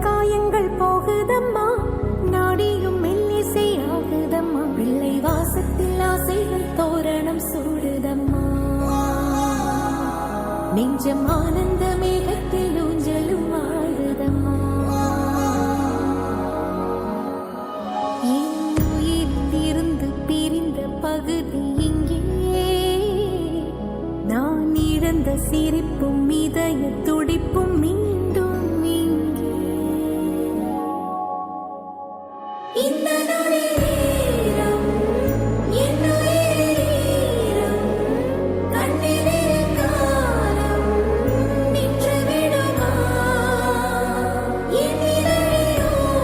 காயங்கள் போகுதம்மா, நாடியும் மெல்லிசை ஆகுதம்மா, பிள்ளை வாசத்தில் ஆசைகள் தோரணம் சூடுதம்மா, நெஞ்சம் ஆனந்த மேகத்தில் ஊஞ்சலும் ஆடுதம்மா. இருந்து பிரிந்த பகுதி இங்கே, நான் இழந்த சிரிப்பும் இதய துடிப்பும் மீண்டும் இங்கே. இந்த